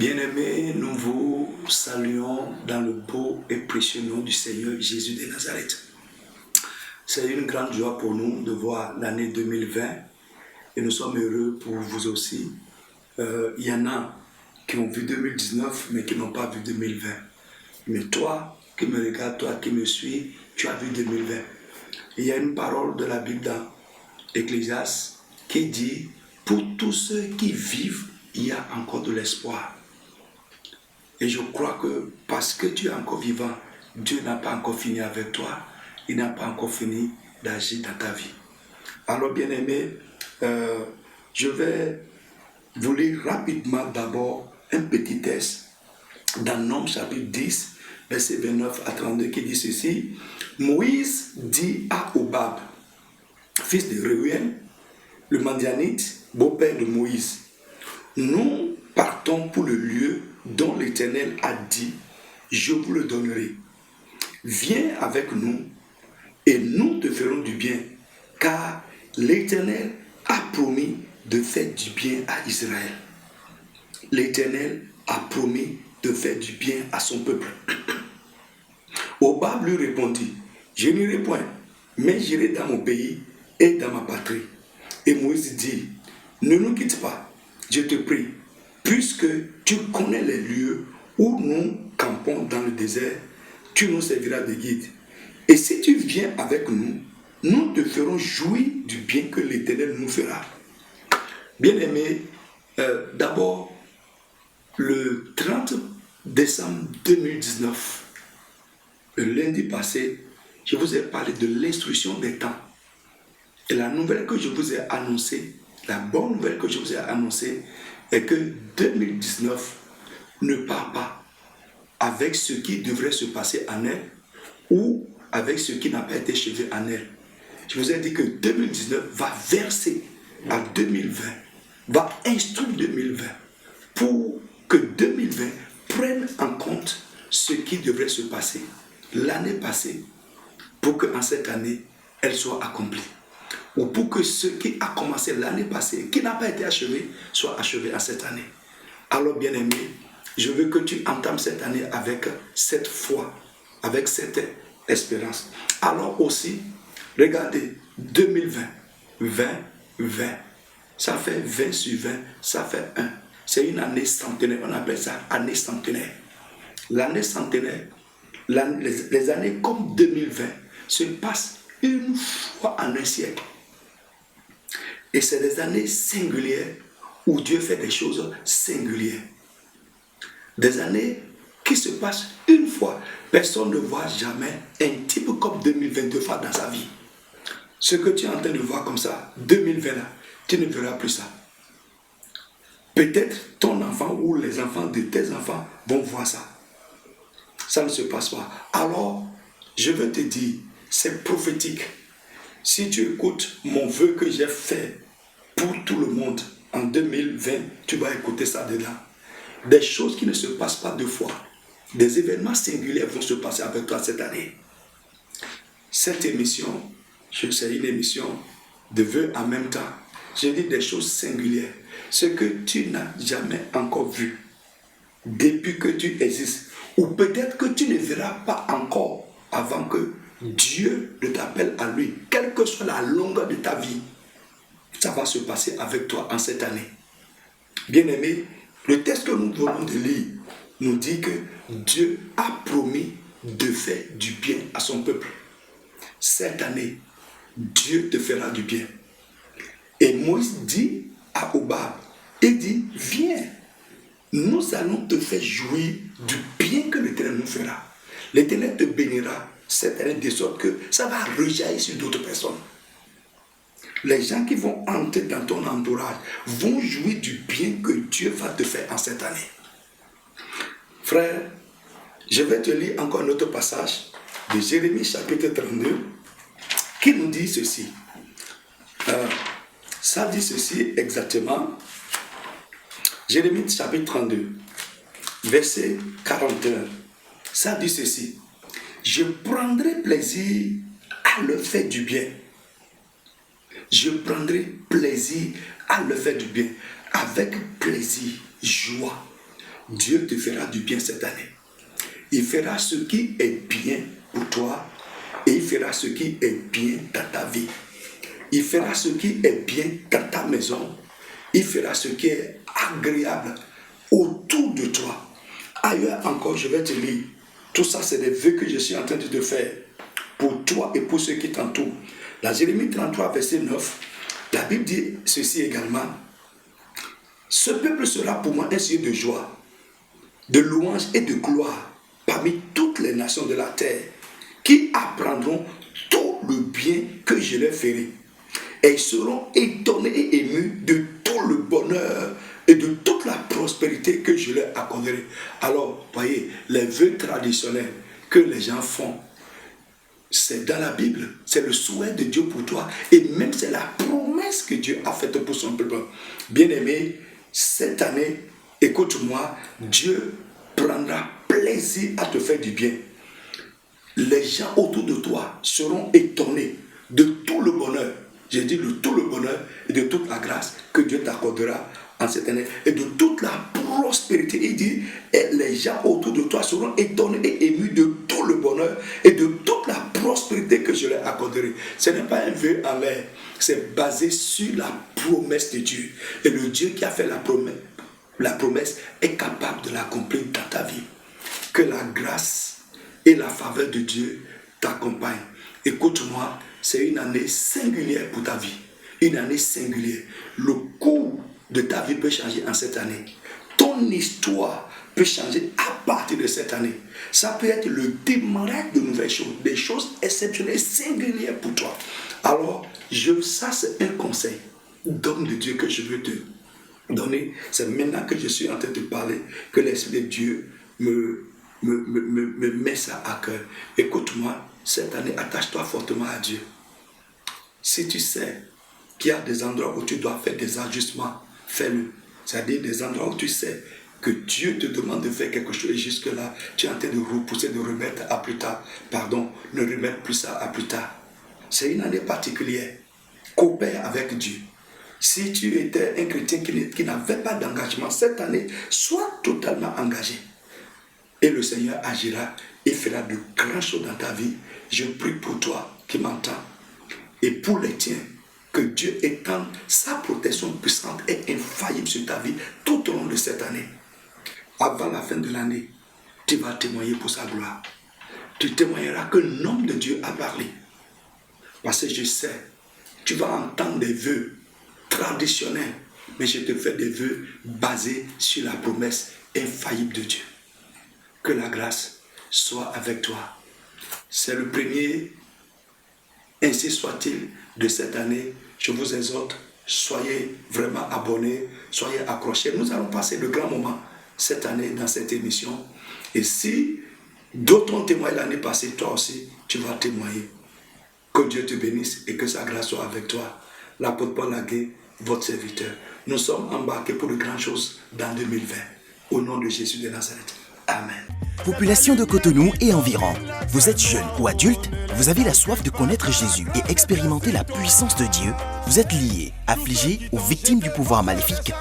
Bien-aimés, nous vous saluons dans le beau et précieux nom du Seigneur Jésus de Nazareth. C'est une grande joie pour nous de voir l'année 2020 et nous sommes heureux pour vous aussi. Il y en a qui ont vu 2019 mais qui n'ont pas vu 2020. Mais toi qui me regardes, toi qui me suis, tu as vu 2020. Il y a une parole de la Bible dans Ecclésiaste qui dit « Pour tous ceux qui vivent, il y a encore de l'espoir ». Et je crois que parce que tu es encore vivant, Dieu n'a pas encore fini avec toi. Il n'a pas encore fini d'agir dans ta vie. Alors bien aimé, je vais vous lire rapidement d'abord un petit texte dans Nombres chapitre 10, verset 29 à 32 qui dit ceci. Moïse dit à Hobab, fils de Réuel, le Madianite, beau-père de Moïse, nous partons pour le lieu dont l'Éternel a dit, je vous le donnerai. Viens avec nous et nous te ferons du bien, car l'Éternel a promis de faire du bien à Israël. L'Éternel a promis de faire du bien à son peuple. Hobab lui répondit, je n'irai point, mais j'irai dans mon pays et dans ma patrie. Et Moïse dit, ne nous quitte pas, je te prie, puisque tu connais les lieux où nous campons dans le désert, tu nous serviras de guide. Et si tu viens avec nous, nous te ferons jouir du bien que l'Éternel nous fera. Bien-aimés, d'abord, le 30 décembre 2019, le lundi passé, je vous ai parlé de l'instruction des temps. Et la nouvelle que je vous ai annoncée, la bonne nouvelle que je vous ai annoncée, est que 2019 ne part pas avec ce qui devrait se passer en elle ou avec ce qui n'a pas été achevé en elle. Je vous ai dit que 2019 va verser à 2020, va instruire 2020 pour que 2020 prenne en compte ce qui devrait se passer l'année passée pour qu'en cette année, elle soit accomplie. Ou pour que ce qui a commencé l'année passée, qui n'a pas été achevé, soit achevé en cette année. Alors bien aimé, je veux que tu entames cette année avec cette foi, avec cette espérance. Alors aussi, regardez, 2020, 20, 20, ça fait 20 sur 20, ça fait 1. C'est une année centenaire, on appelle ça année centenaire. L'année centenaire, les années comme 2020 se passent une fois en un siècle. Et c'est des années singulières où Dieu fait des choses singulières. Des années qui se passent une fois. Personne ne voit jamais un type comme 2022 fois dans sa vie. Ce que tu es en train de voir comme ça, 2020 là, tu ne verras plus ça. Peut-être ton enfant ou les enfants de tes enfants vont voir ça. Ça ne se passe pas. Alors, je veux te dire, c'est prophétique. Si tu écoutes mon vœu que j'ai fait pour tout le monde en 2020, tu vas écouter ça dedans. Des choses qui ne se passent pas deux fois. Des événements singuliers vont se passer avec toi cette année. Cette émission, c'est une émission de vœux en même temps. Je dis des choses singulières. Ce que tu n'as jamais encore vu depuis que tu existes. Ou peut-être que tu ne verras pas encore avant que Dieu ne t'appelle à lui. Quelle que soit la longueur de ta vie, ça va se passer avec toi en cette année. Bien-aimé, le texte que nous venons de lire nous dit que Dieu a promis de faire du bien à son peuple. Cette année, Dieu te fera du bien. Et Moïse dit à Hobab, il dit, viens, nous allons te faire jouir du bien que l'Éternel nous fera. L'Éternel te bénira cette année de sorte que ça va rejaillir sur d'autres personnes. Les gens qui vont entrer dans ton entourage vont jouir du bien que Dieu va te faire en cette année. Frère, je vais te lire encore un autre passage de Jérémie chapitre 32 qui nous dit ceci. Ça dit ceci exactement. Jérémie chapitre 32, verset 41. Ça dit ceci. Je prendrai plaisir à le faire du bien. Je prendrai plaisir à le faire du bien. Avec plaisir, joie. Dieu te fera du bien cette année. Il fera ce qui est bien pour toi et il fera ce qui est bien dans ta vie. Il fera ce qui est bien dans ta maison. Il fera ce qui est agréable autour de toi. Ailleurs encore, je vais te lire. Tout ça, c'est des vœux que je suis en train de te faire pour toi et pour ceux qui t'entourent. Dans Jérémie 33, verset 9, la Bible dit ceci également. Ce peuple sera pour moi un signe de joie, de louange et de gloire parmi toutes les nations de la terre qui apprendront tout le bien que je leur ferai. Et ils seront étonnés et émus de tout le bonheur et de toute la prospérité que je leur accorderai. Alors, voyez, les vœux traditionnels que les gens font, c'est dans la Bible, c'est le souhait de Dieu pour toi et même c'est la promesse que Dieu a faite pour son peuple. Bien-aimé, cette année, écoute-moi, Dieu prendra plaisir à te faire du bien. Les gens autour de toi seront étonnés de tout le bonheur, j'ai dit de tout le bonheur et de toute la grâce que Dieu t'accordera en cette année et de toute la prospérité. Il dit, et les gens autour de toi seront étonnés et émus de tout le bonheur et de toute la prospérité que je leur accorderai. Ce n'est pas un vœu en l'air, c'est basé sur la promesse de Dieu. Et le Dieu qui a fait la promesse est capable de l'accomplir dans ta vie. Que la grâce et la faveur de Dieu t'accompagnent. Écoute-moi, c'est une année singulière pour ta vie. Une année singulière. Le cours de ta vie peut changer en cette année. Ton histoire peut changer à partir de cette année. Ça peut être le démarrage de nouvelles choses, des choses exceptionnelles, singulières pour toi. Alors, ça c'est un conseil d'homme de Dieu que je veux te donner. C'est maintenant que je suis en train de parler que l'Esprit de Dieu me met ça à cœur. Écoute-moi, cette année, attache-toi fortement à Dieu. Si tu sais qu'il y a des endroits où tu dois faire des ajustements, fais-le. C'est-à-dire des endroits où tu sais que Dieu te demande de faire quelque chose et jusque-là, tu es en train de repousser, de remettre à plus tard. Pardon, ne remettre plus ça à plus tard. C'est une année particulière. Coopère avec Dieu. Si tu étais un chrétien qui n'avait pas d'engagement, cette année, sois totalement engagé. Et le Seigneur agira et fera de grandes choses dans ta vie. Je prie pour toi qui m'entends et pour les tiens, que Dieu étende sa protection puissante et infaillible sur ta vie tout au long de cette année. Avant la fin de l'année, tu vas témoigner pour sa gloire. Tu témoigneras que l'homme de Dieu a parlé. Parce que je sais, tu vas entendre des vœux traditionnels, mais je te fais des vœux basés sur la promesse infaillible de Dieu. Que la grâce soit avec toi. C'est le premier, ainsi soit-il, de cette année. Je vous exhorte, soyez vraiment abonnés, soyez accrochés. Nous allons passer de grands moments cette année dans cette émission. Et si d'autres ont témoigné l'année passée, toi aussi, tu vas témoigner. Que Dieu te bénisse et que sa grâce soit avec toi. L'apôtre Paul Laguet, votre serviteur. Nous sommes embarqués pour de grandes choses dans 2020. Au nom de Jésus de Nazareth. Amen. Population de Cotonou et environ. Vous êtes jeune ou adulte, vous avez la soif de connaître Jésus et expérimenter la puissance de Dieu. Vous êtes lié, affligé ou victime du pouvoir maléfique.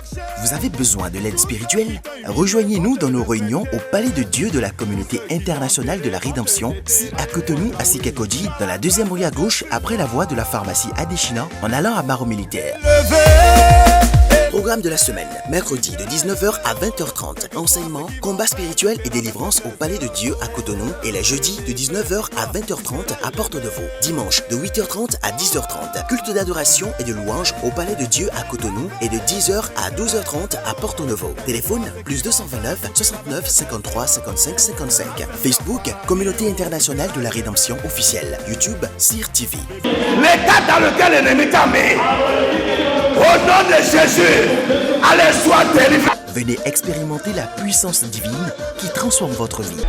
Vous avez besoin de l'aide spirituelle? Rejoignez-nous dans nos réunions au Palais de Dieu de la Communauté internationale de la Rédemption, si à Cotonou, à Sikakoji, dans la deuxième rue à gauche, après la voie de la pharmacie Adeshina, en allant à Barreau Militaire. Programme de la semaine, mercredi de 19h à 20h30. Enseignement, combat spirituel et délivrance au Palais de Dieu à Cotonou. Et les jeudis de 19h à 20h30 à Porte-Nouveau. Dimanche de 8h30 à 10h30. Culte d'adoration et de louange au Palais de Dieu à Cotonou. Et de 10h à 12h30 à Porte-Nouveau. Téléphone plus 229 69 53 55 55. Facebook, Communauté internationale de la Rédemption officielle. YouTube, CIR TV. L'état dans lequel l'ennemi t'a mis, au nom de Jésus, allez, sois délivré. Venez expérimenter la puissance divine qui transforme votre vie.